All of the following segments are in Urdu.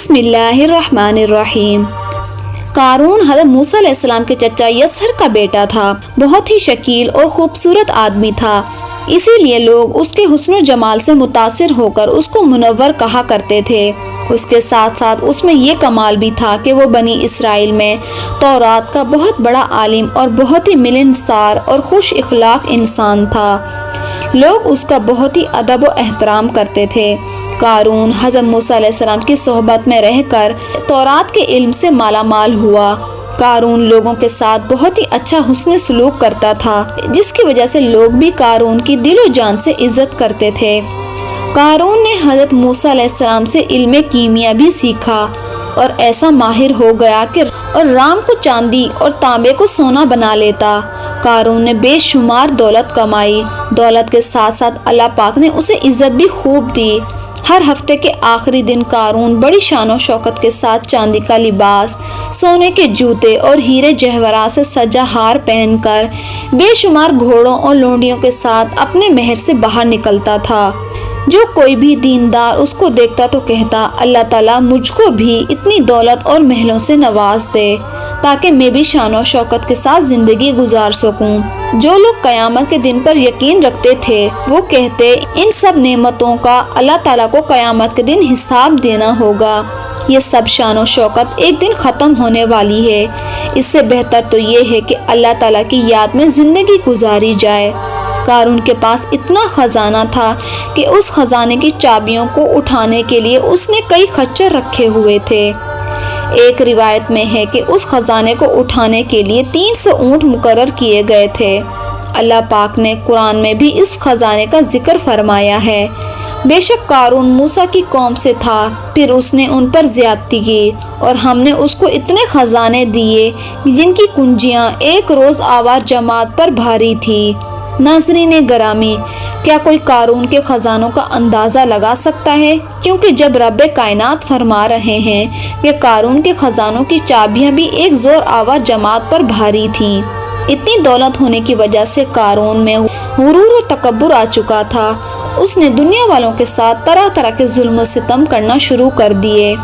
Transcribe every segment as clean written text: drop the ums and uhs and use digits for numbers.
بسم اللہ الرحمن الرحیم۔ قارون حضرت موسیٰ علیہ السلام کے چچا یسہر کا بیٹا تھا۔ بہت ہی شکیل اور خوبصورت آدمی تھا، اسی لیے لوگ اس کے حسن و جمال سے متاثر ہو کر اس کو منور کہا کرتے تھے۔ اس کے ساتھ ساتھ اس میں یہ کمال بھی تھا کہ وہ بنی اسرائیل میں تورات کا بہت بڑا عالم اور بہت ہی ملنسار اور خوش اخلاق انسان تھا۔ لوگ اس کا بہت ہی ادب و احترام کرتے تھے۔ قارون حضرت موسیٰ علیہ السلام کی صحبت میں رہ کر تورات کے علم سے مالا مال ہوا۔ قارون لوگوں کے ساتھ بہت ہی اچھا حسن سلوک کرتا تھا، جس کی وجہ سے لوگ بھی قارون کی دل و جان سے عزت کرتے تھے۔ قارون نے حضرت موسیٰ علیہ السلام سے علم کیمیا بھی سیکھا اور ایسا ماہر ہو گیا کہ رام کو چاندی اور تانبے کو سونا بنا لیتا۔ قارون نے بے شمار دولت کمائی۔ دولت کے ساتھ ساتھ اللہ پاک نے اسے عزت بھی خوب دی۔ ہر ہفتے کے آخری دن قارون بڑی شان و شوکت کے ساتھ چاندی کا لباس، سونے کے جوتے اور ہیرے جواہرات سے سجا ہار پہن کر بے شمار گھوڑوں اور لونڈیوں کے ساتھ اپنے محل سے باہر نکلتا تھا۔ جو کوئی بھی دیندار اس کو دیکھتا تو کہتا، اللہ تعالیٰ مجھ کو بھی اتنی دولت اور محلوں سے نواز دے تاکہ میں بھی شان و شوکت کے ساتھ زندگی گزار سکوں۔ جو لوگ قیامت کے دن پر یقین رکھتے تھے وہ کہتے، ان سب نعمتوں کا اللہ تعالیٰ کو قیامت کے دن حساب دینا ہوگا۔ یہ سب شان و شوکت ایک دن ختم ہونے والی ہے، اس سے بہتر تو یہ ہے کہ اللہ تعالیٰ کی یاد میں زندگی گزاری جائے۔ قارون کے پاس اتنا خزانہ تھا کہ اس خزانے کی چابیوں کو اٹھانے کے لیے اس نے کئی خچر رکھے ہوئے تھے۔ ایک روایت میں ہے کہ اس خزانے کو اٹھانے کے لیے 300 اونٹ مقرر کیے گئے تھے۔ اللہ پاک نے قرآن میں بھی اس خزانے کا ذکر فرمایا ہے۔ بے شک قارون موسیٰ کی قوم سے تھا، پھر اس نے ان پر زیادتی کی اور ہم نے اس کو اتنے خزانے دیے جن کی کنجیاں ایک روز آور جماعت پر بھاری تھی۔ ناظرین گرامی، کیا کوئی قارون کے خزانوں کا اندازہ لگا سکتا ہے؟ کیونکہ جب رب کائنات فرما رہے ہیں کہ قارون کے خزانوں کی چابیاں بھی ایک زور آور جماعت پر بھاری تھیں۔ اتنی دولت ہونے کی وجہ سے قارون میں غرور و تکبر آ چکا تھا۔ اس نے دنیا والوں کے ساتھ طرح طرح کے ظلم و ستم کرنا شروع کر دیے۔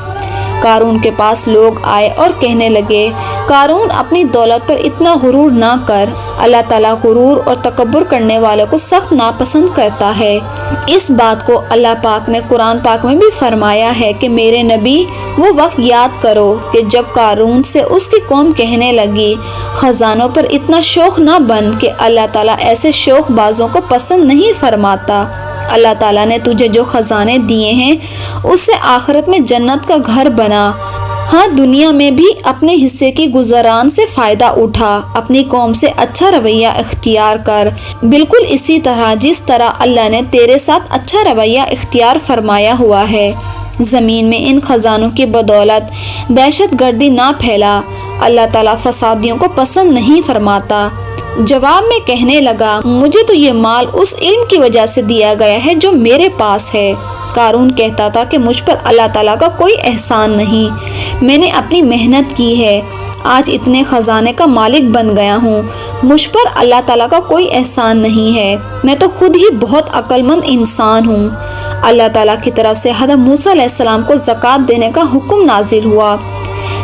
قارون کے پاس لوگ آئے اور کہنے لگے، قارون اپنی دولت پر اتنا غرور نہ کر، اللہ تعالیٰ غرور اور تکبر کرنے والوں کو سخت ناپسند کرتا ہے۔ اس بات کو اللہ پاک نے قرآن پاک میں بھی فرمایا ہے کہ میرے نبی وہ وقت یاد کرو کہ جب قارون سے اس کی قوم کہنے لگی، خزانوں پر اتنا شوخ نہ بن، کہ اللہ تعالیٰ ایسے شوخ بازوں کو پسند نہیں فرماتا۔ اللہ تعالیٰ نے تجھے جو خزانے دیے ہیں اس سے آخرت میں جنت کا گھر بنا۔ ہاں، دنیا میں بھی اپنے حصے کی گزران سے فائدہ اٹھا، اپنی قوم سے اچھا رویہ اختیار کر، بالکل اسی طرح جس طرح اللہ نے تیرے ساتھ اچھا رویہ اختیار فرمایا ہوا ہے۔ زمین میں ان خزانوں کی بدولت دہشت گردی نہ پھیلا، اللہ تعالیٰ فسادیوں کو پسند نہیں فرماتا۔ جواب میں کہنے لگا، مجھے تو یہ مال اس علم کی وجہ سے دیا گیا ہے جو میرے پاس ہے۔ قارون کہتا تھا کہ مجھ پر اللہ تعالیٰ کا کوئی احسان نہیں، میں نے اپنی محنت کی ہے، آج اتنے خزانے کا مالک بن گیا ہوں، مجھ پر اللہ تعالیٰ کا کوئی احسان نہیں ہے، میں تو خود ہی بہت عقل مند انسان ہوں۔ اللہ تعالیٰ کی طرف سے حضرت موسیٰ علیہ السلام کو زکوٰۃ دینے کا حکم نازل ہوا۔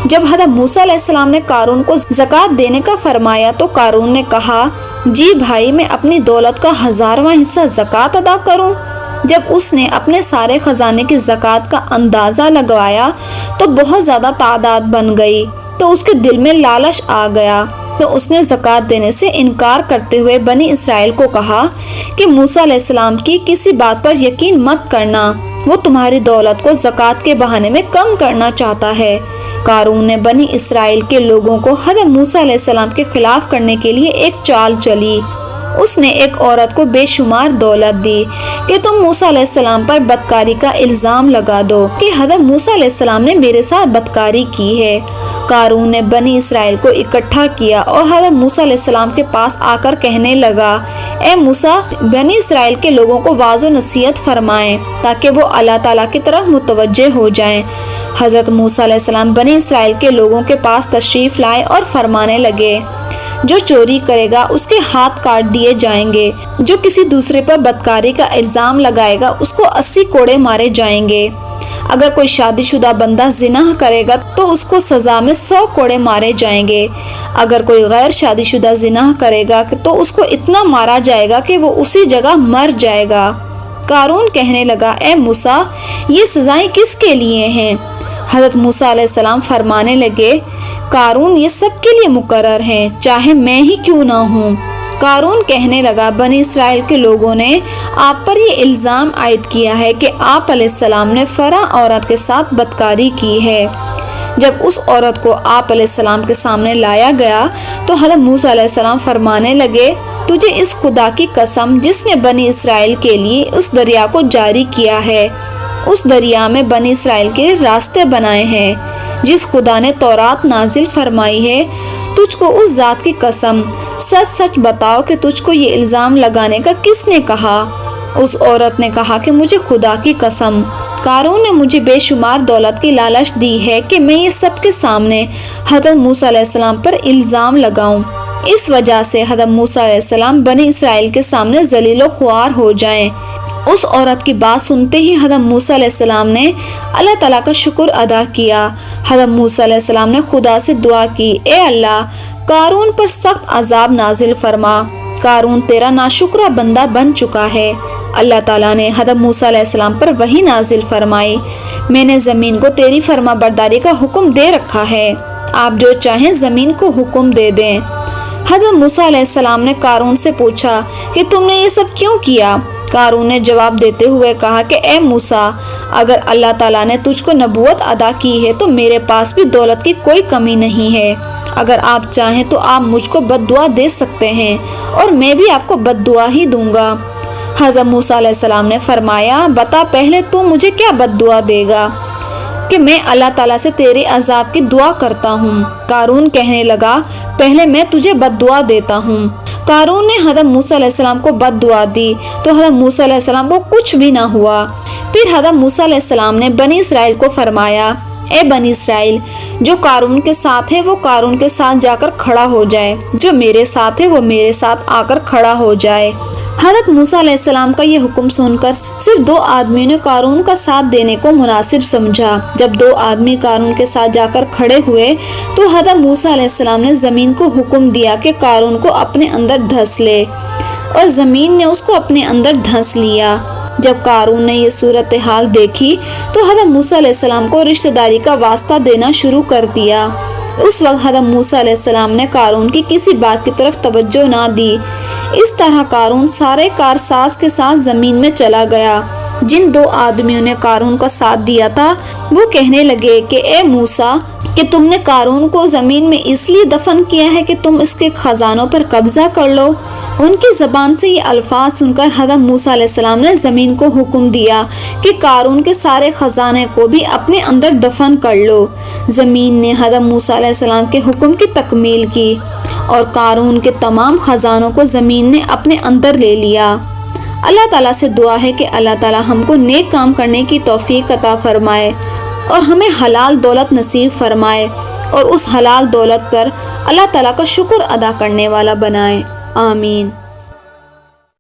جب حضرت موسیٰ علیہ السلام نے قارون کو زکوٰۃ دینے کا فرمایا تو قارون نے کہا، جی بھائی، میں اپنی دولت کا 1000واں حصہ زکوٰۃ ادا کروں؟ جب اس نے اپنے سارے خزانے کی زکوٰۃ کا اندازہ لگوایا تو بہت زیادہ تعداد بن گئی، تو اس کے دل میں لالچ آ گیا، تو اس نے زکوٰۃ دینے سے انکار کرتے ہوئے بنی اسرائیل کو کہا کہ موسیٰ علیہ السلام کی کسی بات پر یقین مت کرنا، وہ تمہاری دولت کو زکوٰۃ کے بہانے میں کم کرنا چاہتا ہے۔ قارون نے بنی اسرائیل کے لوگوں کو حضرت موسیٰ علیہ السلام کے خلاف کرنے کے لیے ایک چال چلی۔ اس نے ایک عورت کو بے شمار دولت دی کہ تم موسیٰ علیہ السلام پر بدکاری کا الزام لگا دو کہ حضرت موسیٰ علیہ السلام نے میرے ساتھ بدکاری کی ہے۔ قارون نے بنی اسرائیل کو اکٹھا کیا اور حضرت موسیٰ علیہ السلام کے پاس آ کر کہنے لگا، اے موسیٰ، بنی اسرائیل کے لوگوں کو واعظ و نصیحت فرمائیں تاکہ وہ اللہ تعالیٰ کی طرف متوجہ ہو جائیں۔ حضرت موسیٰ علیہ السلام بنی اسرائیل کے لوگوں کے پاس تشریف لائے اور فرمانے لگے، جو چوری کرے گا اس کے ہاتھ کاٹ دیے جائیں گے، جو کسی دوسرے پر بدکاری کا الزام لگائے گا اس کو 80 کوڑے مارے جائیں گے۔ اگر کوئی شادی شدہ بندہ زنا کرے گا تو اس کو سزا میں 100 کوڑے مارے جائیں گے، اگر کوئی غیر شادی شدہ زنا کرے گا تو اس کو اتنا مارا جائے گا کہ وہ اسی جگہ مر جائے گا۔ قارون کہنے لگا، اے موسیٰ، یہ سزائیں کس کے لیے ہیں؟ حضرت موسیٰ علیہ السلام فرمانے لگے، قارون، یہ سب کے لیے مقرر ہیں، چاہے میں ہی کیوں نہ ہوں۔ قارون کہنے لگا، بنی اسرائیل کے لوگوں نے آپ پر یہ الزام عائد کیا ہے کہ آپ علیہ السلام نے فرا عورت کے ساتھ بدکاری کی ہے۔ جب اس عورت کو آپ علیہ السلام کے سامنے لایا گیا تو حضرت موسیٰ علیہ السلام فرمانے لگے، تجھے اس خدا کی قسم جس نے بنی اسرائیل کے لیے اس دریا کو جاری کیا ہے، اس دریا میں بنی اسرائیل کے راستے بنائے ہیں، جس خدا نے تورات نازل فرمائی ہے، تجھ کو اس ذات کی قسم، سچ سچ بتاؤ کہ تجھ کو یہ الزام لگانے کا کس نے کہا؟ اس عورت نے کہا کہ مجھے خدا کی قسم، قارون نے مجھے بے شمار دولت کی لالچ دی ہے کہ میں یہ سب کے سامنے حضرت موسیٰ علیہ السلام پر الزام لگاؤں، اس وجہ سے حضرت موسیٰ علیہ السلام بنی اسرائیل کے سامنے ذلیل و خوار ہو جائیں۔ اس عورت کی بات سنتے ہی حضرت موسیٰ علیہ السلام نے اللہ تعالیٰ کا شکر ادا کیا۔ حضرت موسیٰ علیہ السلام نے خدا سے دعا کی، اے اللہ، قارون پر سخت عذاب نازل فرما، قارون تیرا ناشکرہ بندہ بن چکا ہے۔ اللہ تعالیٰ نے حضرت موسیٰ علیہ السلام پر وحی نازل فرمائی، میں نے زمین کو تیری فرما برداری کا حکم دے رکھا ہے، آپ جو چاہیں زمین کو حکم دے دیں۔ حضرت موسیٰ علیہ السلام نے قارون سے پوچھا کہ تم نے یہ سب کیوں کیا؟ قارون نے جواب دیتے ہوئے کہا کہ اے موسیٰ، اگر اللہ تعالیٰ نے تجھ کو نبوت عطا کی ہے تو میرے پاس بھی دولت کی کوئی کمی نہیں ہے، اگر آپ چاہیں تو آپ مجھ کو بد دعا دے سکتے ہیں اور میں بھی آپ کو بد دعا ہی دوں گا۔ حضرت موسیٰ علیہ السلام نے فرمایا، بتا پہلے تو مجھے کیا بد دعا دے گا کہ میں اللہ تعالیٰ سے تیرے عذاب کی دعا کرتا ہوں؟ قارون کہنے لگا، پہلے میں تجھے بد دعا دیتا ہوں۔ قارون نے حضرت موسیٰ علیہ السلام کو بد دعا دی تو حضرت موسیٰ علیہ السلام کو کچھ بھی نہ ہوا۔ پھر حضرت موسیٰ علیہ السلام نے بنی اسرائیل کو فرمایا، اے بنی اسرائیل، جو قارون کے ساتھ ہے وہ قارون کے ساتھ جا کر کھڑا ہو جائے، جو میرے ساتھ ہے وہ میرے ساتھ آ کر کھڑا ہو جائے۔ حضرت موسیٰ علیہ السلام کا یہ حکم سن کر صرف 2 آدمیوں نے قارون کا ساتھ دینے کو مناسب سمجھا۔ جب 2 آدمی قارون کے ساتھ جا کر کھڑے ہوئے تو حضرت موسیٰ علیہ السلام نے زمین کو حکم دیا کہ قارون کو اپنے اندر دھس لے، اور زمین نے اس کو اپنے اندر دھس لیا۔ جب قارون نے یہ صورتحال دیکھی تو حضرت موسیٰ علیہ السلام کو رشتہ داری کا واسطہ دینا شروع کر دیا۔ اس وقت حضرت موسیٰ علیہ السلام نے قارون کی کسی بات کی طرف توجہ نہ دی۔ اس طرح قارون سارے کارساز کے ساتھ زمین میں چلا گیا۔ جن 2 آدمیوں نے قارون کا ساتھ دیا تھا وہ کہنے لگے کہ اے موسیٰ، کہ تم نے قارون کو زمین میں اس لیے دفن کیا ہے کہ تم اس کے خزانوں پر قبضہ کر لو۔ ان کی زبان سے یہ الفاظ سن کر حضرت موسیٰ علیہ السلام نے زمین کو حکم دیا کہ قارون کے سارے خزانے کو بھی اپنے اندر دفن کر لو۔ زمین نے حضرت موسیٰ علیہ السلام کے حکم کی تکمیل کی اور قارون کے تمام خزانوں کو زمین نے اپنے اندر لے لیا۔ اللہ تعالیٰ سے دعا ہے کہ اللہ تعالیٰ ہم کو نیک کام کرنے کی توفیق عطا فرمائے اور ہمیں حلال دولت نصیب فرمائے، اور اس حلال دولت پر اللہ تعالیٰ کا شکر ادا کرنے والا بنائے۔ آمین۔